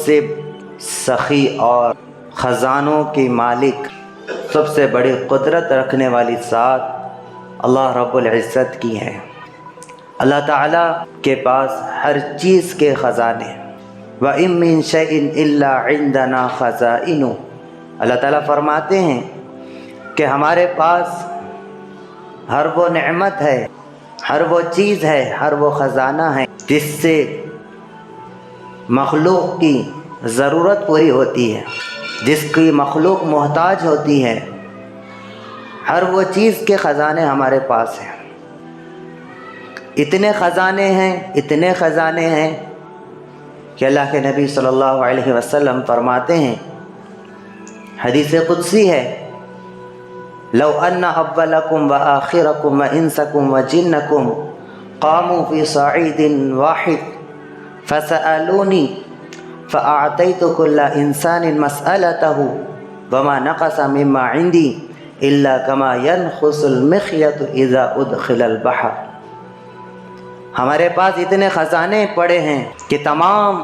سے سخی اور خزانوں کی مالک، سب سے بڑی قدرت رکھنے والی ذات اللہ رب العزت کی ہے۔ اللہ تعالیٰ کے پاس ہر چیز کے خزانے، وَإِن مِّن شَيْءٍ إِلَّا عِندَنَا خَزَائِنُهُ، اللہ تعالیٰ فرماتے ہیں کہ ہمارے پاس ہر وہ نعمت ہے، ہر وہ چیز ہے، ہر وہ خزانہ ہے جس سے مخلوق کی ضرورت پوری ہوتی ہے، جس کی مخلوق محتاج ہوتی ہے، ہر وہ چیز کے خزانے ہمارے پاس ہیں۔ اتنے خزانے ہیں کہ اللہ کے نبی صلی اللہ علیہ وسلم فرماتے ہیں، حدیث قدسی ہے، لو ان اولکم وآخرکم وانسکم وجنکم قاموا فی صعید واحد فسألونی فأعطیت کل انسان مسألته وما نقص مما عندی الا کما ينقص المخیط اذا ادخل البحر۔ ہمارے پاس اتنے خزانے پڑے ہیں کہ تمام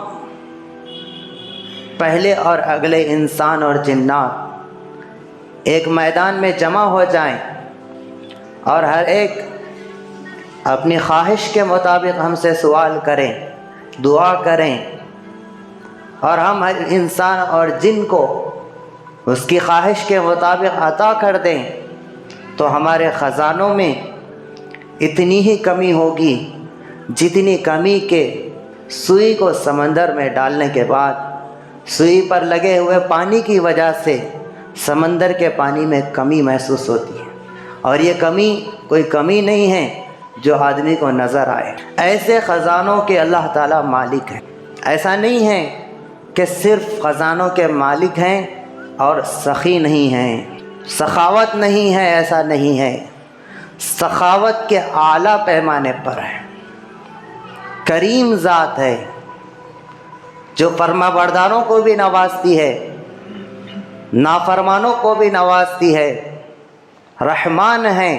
پہلے اور اگلے انسان اور جنات ایک میدان میں جمع ہو جائیں اور ہر ایک اپنی خواہش کے مطابق ہم سے سوال کریں، دعا کریں، اور ہم ہر انسان اور جن کو اس کی خواہش کے مطابق عطا کر دیں، تو ہمارے خزانوں میں اتنی ہی کمی ہوگی جتنی کمی کہ سوئی کو سمندر میں ڈالنے کے بعد سوئی پر لگے ہوئے پانی کی وجہ سے سمندر کے پانی میں کمی محسوس ہوتی ہے، اور یہ کمی کوئی کمی نہیں ہے جو آدمی کو نظر آئے۔ ایسے خزانوں کے اللہ تعالیٰ مالک ہیں۔ ایسا نہیں ہے کہ صرف خزانوں کے مالک ہیں اور سخی نہیں ہیں، سخاوت نہیں ہے، ایسا نہیں ہے، سخاوت کے اعلیٰ پیمانے پر ہے۔ کریم ذات ہے جو فرما برداروں کو بھی نوازتی ہے، نافرمانوں کو بھی نوازتی ہے، رحمان ہے،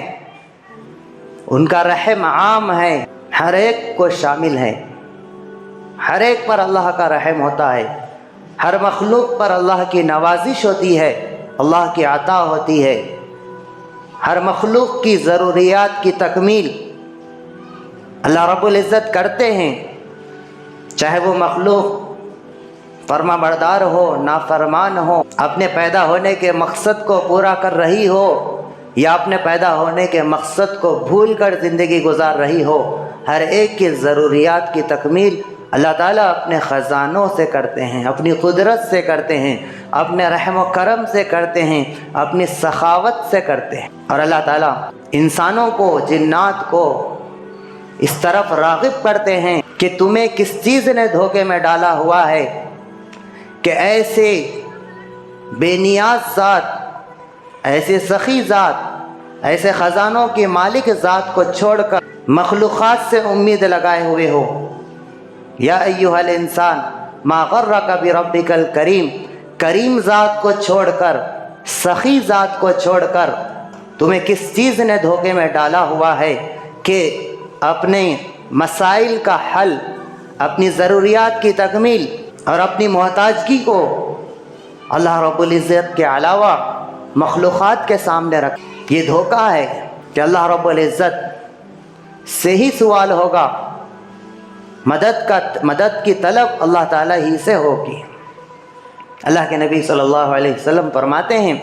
ان کا رحم عام ہے، ہر ایک کو شامل ہے، ہر ایک پر اللہ کا رحم ہوتا ہے، ہر مخلوق پر اللہ کی نوازش ہوتی ہے، اللہ کی عطا ہوتی ہے، ہر مخلوق کی ضروریات کی تکمیل اللہ رب العزت کرتے ہیں، چاہے وہ مخلوق فرما بردار ہو، نافرمان ہو، اپنے پیدا ہونے کے مقصد کو پورا کر رہی ہو یا اپنے پیدا ہونے کے مقصد کو بھول کر زندگی گزار رہی ہو، ہر ایک کی ضروریات کی تکمیل اللہ تعالیٰ اپنے خزانوں سے کرتے ہیں، اپنی قدرت سے کرتے ہیں، اپنے رحم و کرم سے کرتے ہیں، اپنی سخاوت سے کرتے ہیں۔ اور اللہ تعالیٰ انسانوں کو، جنات کو اس طرف راغب کرتے ہیں کہ تمہیں کس چیز نے دھوکے میں ڈالا ہوا ہے کہ ایسے بے نیاز ذات، ایسے سخی ذات، ایسے خزانوں کی مالک ذات کو چھوڑ کر مخلوقات سے امید لگائے ہوئے ہو۔ یا ایھا الانسان ما غرک بربک الکریم، کریم ذات کو چھوڑ کر، سخی ذات کو چھوڑ کر تمہیں کس چیز نے دھوکے میں ڈالا ہوا ہے کہ اپنے مسائل کا حل، اپنی ضروریات کی تکمیل اور اپنی محتاجگی کو اللہ رب العزت کے علاوہ مخلوقات کے سامنے رکھ۔ یہ دھوکہ ہے کہ اللہ رب العزت سے ہی سوال ہوگا، مدد کی طلب اللہ تعالیٰ ہی سے ہوگی۔ اللہ کے نبی صلی اللہ علیہ وسلم فرماتے ہیں،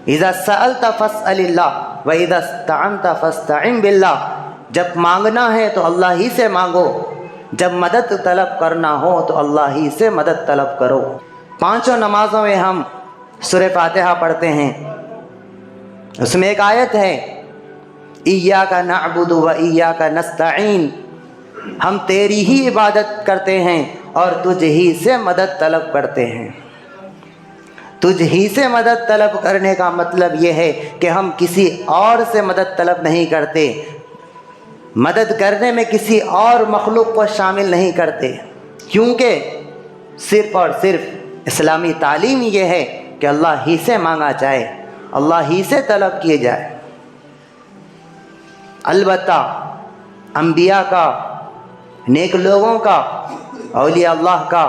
اذا سألت فاسأل اللہ واذا استعنت فاستعن باللہ، جب مانگنا ہے تو اللہ ہی سے مانگو، جب مدد طلب کرنا ہو تو اللہ ہی سے مدد طلب کرو۔ پانچوں نمازوں میں ہم سورہ فاتحہ پڑھتے ہیں، اس میں ایک آیت ہے، ایاک نعبد و ایاک نستعین، ہم تیری ہی عبادت کرتے ہیں اور تجھ ہی سے مدد طلب کرتے ہیں۔ تجھ ہی سے مدد طلب کرنے کا مطلب یہ ہے کہ ہم کسی اور سے مدد طلب نہیں کرتے، مدد کرنے میں کسی اور مخلوق کو شامل نہیں کرتے، کیونکہ صرف اور صرف اسلامی تعلیم یہ ہے کہ اللہ ہی سے مانگا جائے، اللہ ہی سے طلب کیے جائے۔ البتہ انبیاء کا، نیک لوگوں کا، اولیاء اللہ کا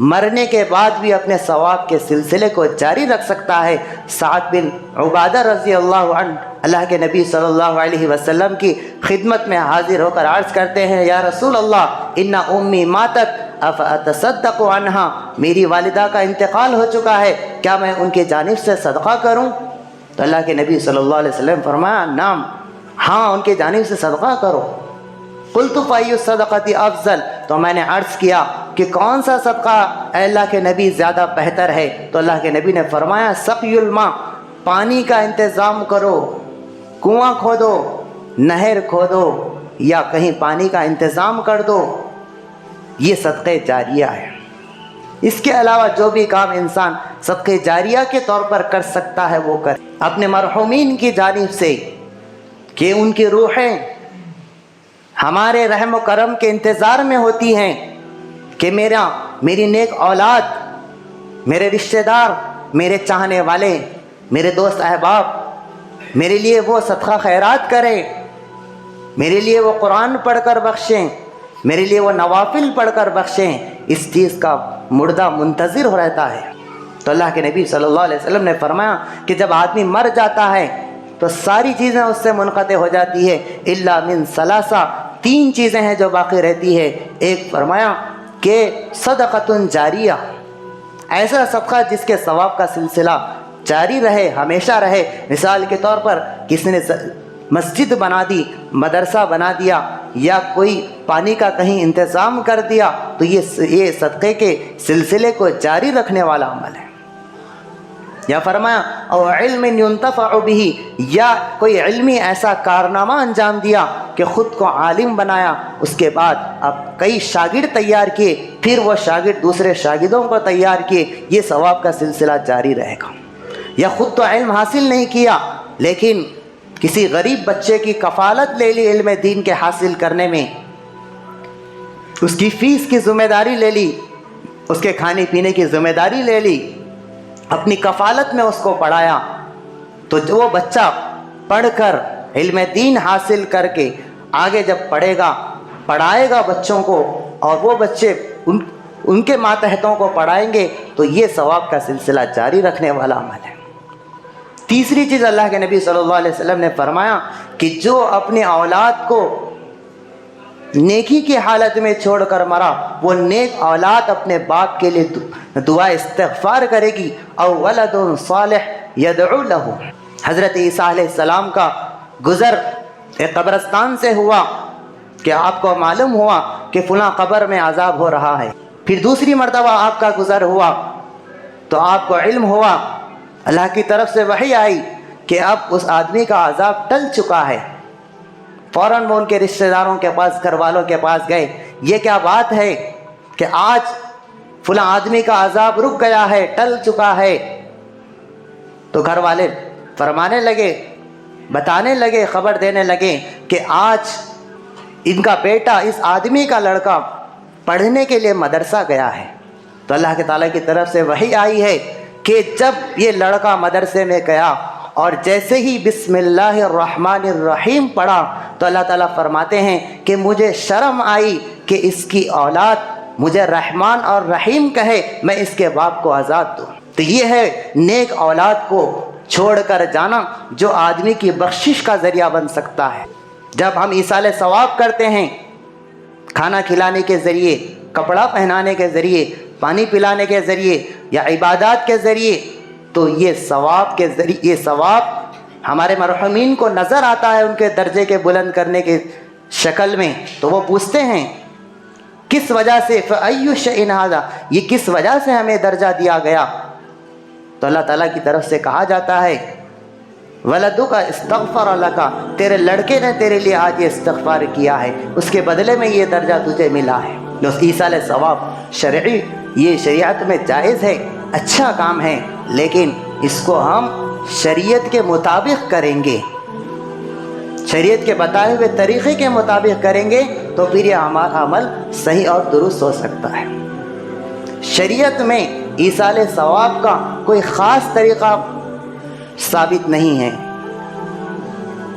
مرنے کے بعد بھی اپنے ثواب کے سلسلے کو جاری رکھ سکتا ہے۔ سعد بن عبادہ رضی اللہ عنہ اللہ کے نبی صلی اللہ علیہ وسلم کی خدمت میں حاضر ہو کر عرض کرتے ہیں، یا رسول اللہ ان امی ماتت افاتصدق عنہا، میری والدہ کا انتقال ہو چکا ہے، کیا میں ان کی جانب سے صدقہ کروں؟ تو اللہ کے نبی صلی اللہ علیہ وسلم فرمایا، نعم، ہاں ان کی جانب سے صدقہ کرو۔ قلت فأي الصدقة افضل، تو میں نے عرض کیا کہ کون سا صدقہ اے اللہ کے نبی زیادہ بہتر ہے؟ تو اللہ کے نبی نے فرمایا، سقی الماء، پانی کا انتظام کرو، کنواں کھودو، نہر کھودو یا کہیں پانی کا انتظام کر دو، یہ صدقہ جاریہ ہے۔ اس کے علاوہ جو بھی کام انسان صدقہ جاریہ کے طور پر کر سکتا ہے وہ کر، اپنے مرحومین کی جانب سے، کہ ان کی روحیں ہمارے رحم و کرم کے انتظار میں ہوتی ہیں کہ میری نیک اولاد، میرے رشتہ دار، میرے چاہنے والے، میرے دوست احباب میرے لیے وہ صدقہ خیرات کریں، میرے لیے وہ قرآن پڑھ کر بخشیں، میرے لیے وہ نوافل پڑھ کر بخشیں، اس چیز کا مردہ منتظر ہو رہتا ہے۔ تو اللہ کے نبی صلی اللہ علیہ وسلم نے فرمایا کہ جب آدمی مر جاتا ہے تو ساری چیزیں اس سے منقطع ہو جاتی ہے، الا من ثلاثہ، 3 چیزیں ہیں جو باقی رہتی ہے۔ ایک فرمایا کہ صدقۃ جاریہ، ایسا صدقہ جس کے ثواب کا سلسلہ جاری رہے، ہمیشہ رہے۔ مثال کے طور پر کسی نے مسجد بنا دی، مدرسہ بنا دیا، یا کوئی پانی کا کہیں انتظام کر دیا، تو یہ صدقے کے سلسلے کو جاری رکھنے والا عمل ہے۔ یا فرمایا او علم ينتفع به، یا کوئی علمی ایسا کارنامہ انجام دیا کہ خود کو عالم بنایا، اس کے بعد اب کئی شاگرد تیار کیے، پھر وہ شاگرد دوسرے شاگردوں کو تیار کیے، یہ ثواب کا سلسلہ جاری رہے گا۔ یا خود تو علم حاصل نہیں کیا لیکن کسی غریب بچے کی کفالت لے لی علم دین کے حاصل کرنے میں، اس کی فیس کی ذمہ داری لے لی، اس کے کھانے پینے کی ذمہ داری لے لی، اپنی کفالت میں اس کو پڑھایا، تو جو وہ بچہ پڑھ کر علم دین حاصل کر کے آگے جب پڑھے گا، پڑھائے گا بچوں کو، اور وہ بچے ان کے ماتحتوں کو پڑھائیں گے، تو یہ ثواب کا سلسلہ جاری رکھنے والا عمل ہے۔ تیسری چیز اللہ کے نبی صلی اللہ علیہ وسلم نے فرمایا کہ جو اپنے اولاد کو نیکی کی حالت میں چھوڑ کر مرا، وہ نیک اولاد اپنے باپ کے لیے دعا استغفار کرے گی، او ولد صالح یدعو لہ۔ حضرت عیسیٰ علیہ السلام کا گزر ایک قبرستان سے ہوا کہ آپ کو معلوم ہوا کہ فلاں قبر میں عذاب ہو رہا ہے، پھر دوسری مرتبہ آپ کا گزر ہوا تو آپ کو علم ہوا، اللہ کی طرف سے وحی آئی کہ اب اس آدمی کا عذاب ٹل چکا ہے۔ فوراً وہ ان کے رشتہ داروں کے پاس، گھر والوں کے پاس گئے، یہ کیا بات ہے کہ آج فلاں آدمی کا عذاب رک گیا ہے، ٹل چکا ہے؟ تو گھر والے فرمانے لگے، بتانے لگے، خبر دینے لگے کہ آج ان کا بیٹا، اس آدمی کا لڑکا پڑھنے کے لیے مدرسہ گیا ہے۔ تو اللہ کے تعالیٰ کی طرف سے وحی آئی ہے کہ جب یہ لڑکا مدرسے میں گیا اور جیسے ہی بسم اللہ الرحمن الرحیم پڑھا تو اللہ تعالیٰ فرماتے ہیں کہ مجھے شرم آئی کہ اس کی اولاد مجھے رحمان اور رحیم کہے، میں اس کے باپ کو عذاب دوں۔ تو یہ ہے نیک اولاد کو چھوڑ کر جانا جو آدمی کی بخشش کا ذریعہ بن سکتا ہے۔ جب ہم ایصال ثواب کرتے ہیں کھانا کھلانے کے ذریعے، کپڑا پہنانے کے ذریعے، پانی پلانے کے ذریعے یا عبادات کے ذریعے، تو یہ ثواب کے ذریعے، یہ ثواب ہمارے مرحومین کو نظر آتا ہے ان کے درجے کے بلند کرنے کی شکل میں، تو وہ پوچھتے ہیں کس وجہ سے، فَأَيُّ شَيْءٍ هَذَا، یہ کس وجہ سے ہمیں درجہ دیا گیا؟ تو اللہ تعالیٰ کی طرف سے کہا جاتا ہے وَلَدُكَ اسْتَغْفَرَ لَكَ، تیرے لڑکے نے تیرے لیے آج یہ استغفار کیا ہے، اس کے بدلے میں یہ درجہ تجھے ملا ہے۔ ایصال ثواب شرعی، یہ شریعت میں جائز ہے، اچھا کام ہے، لیکن اس کو ہم شریعت کے مطابق کریں گے، شریعت کے بتائے ہوئے طریقے کے مطابق کریں گے تو پھر یہ ہمارا عمل صحیح اور درست ہو سکتا ہے۔ شریعت میں ایصال ثواب کا کوئی خاص طریقہ ثابت نہیں ہے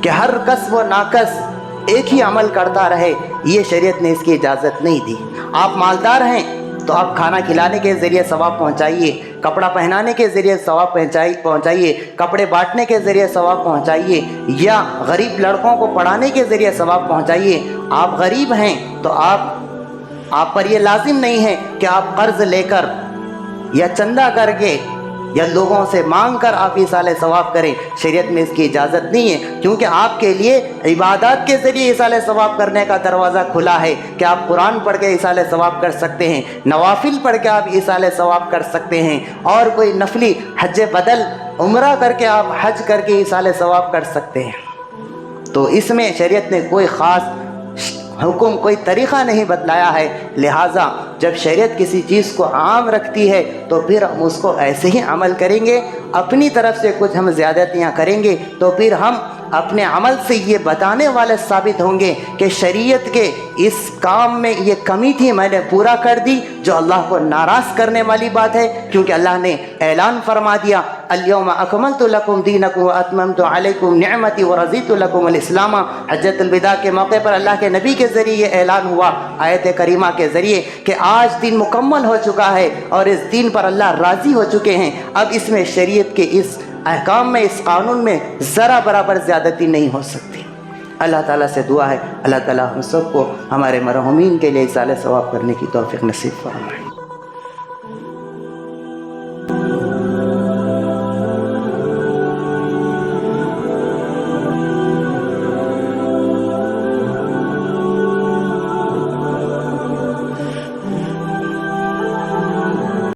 کہ ہر کس و ناکس ایک ہی عمل کرتا رہے، یہ شریعت نے اس کی اجازت نہیں دی۔ آپ مالدار ہیں، تو آپ کھانا کھلانے کے ذریعے ثواب پہنچائیے، کپڑا پہنانے کے ذریعے ثواب پہنچائیے، کپڑے بانٹنے کے ذریعے ثواب پہنچائیے، یا غریب لڑکوں کو پڑھانے کے ذریعے ثواب پہنچائیے۔ آپ غریب ہیں تو آپ پر یہ لازم نہیں ہے کہ آپ قرض لے کر یا چندہ کر کے یا لوگوں سے مانگ کر آپ ایصال ثواب کریں، شریعت میں اس کی اجازت نہیں ہے، کیونکہ آپ کے لیے عبادات کے ذریعے ایصال ثواب کرنے کا دروازہ کھلا ہے کہ آپ قرآن پڑھ کے ایصال ثواب کر سکتے ہیں، نوافل پڑھ کے آپ ایصال ثواب کر سکتے ہیں، اور کوئی نفلی حج بدل عمرہ کر کے آپ حج کر کے ایصال ثواب کر سکتے ہیں۔ تو اس میں شریعت نے کوئی خاص حکم، کوئی طریقہ نہیں بتلایا ہے، لہٰذا جب شریعت کسی چیز کو عام رکھتی ہے تو پھر ہم اس کو ایسے ہی عمل کریں گے۔ اپنی طرف سے کچھ ہم زیادتیاں کریں گے تو پھر ہم اپنے عمل سے یہ بتانے والے ثابت ہوں گے کہ شریعت کے اس کام میں یہ کمی تھی، میں نے پورا کر دی، جو اللہ کو ناراض کرنے والی بات ہے، کیونکہ اللہ نے اعلان فرما دیا الیوم اکملت لکم دینکم واتممت علیکم نعمتی ورضیت لکم الاسلام۔ حجۃ الوداع کے موقع پر اللہ کے نبی کے ذریعے یہ اعلان ہوا آیت کریمہ کے ذریعے کہ آج دین مکمل ہو چکا ہے اور اس دین پر اللہ راضی ہو چکے ہیں۔ اب اس میں شریعت کے اس احکام میں، اس قانون میں ذرا برابر زیادتی نہیں ہو سکتی۔ اللہ تعالیٰ سے دعا ہے اللہ تعالیٰ ہم سب کو ہمارے مرحومین کے لیے ایصال ثواب کرنے کی توفیق نصیب فرمائے۔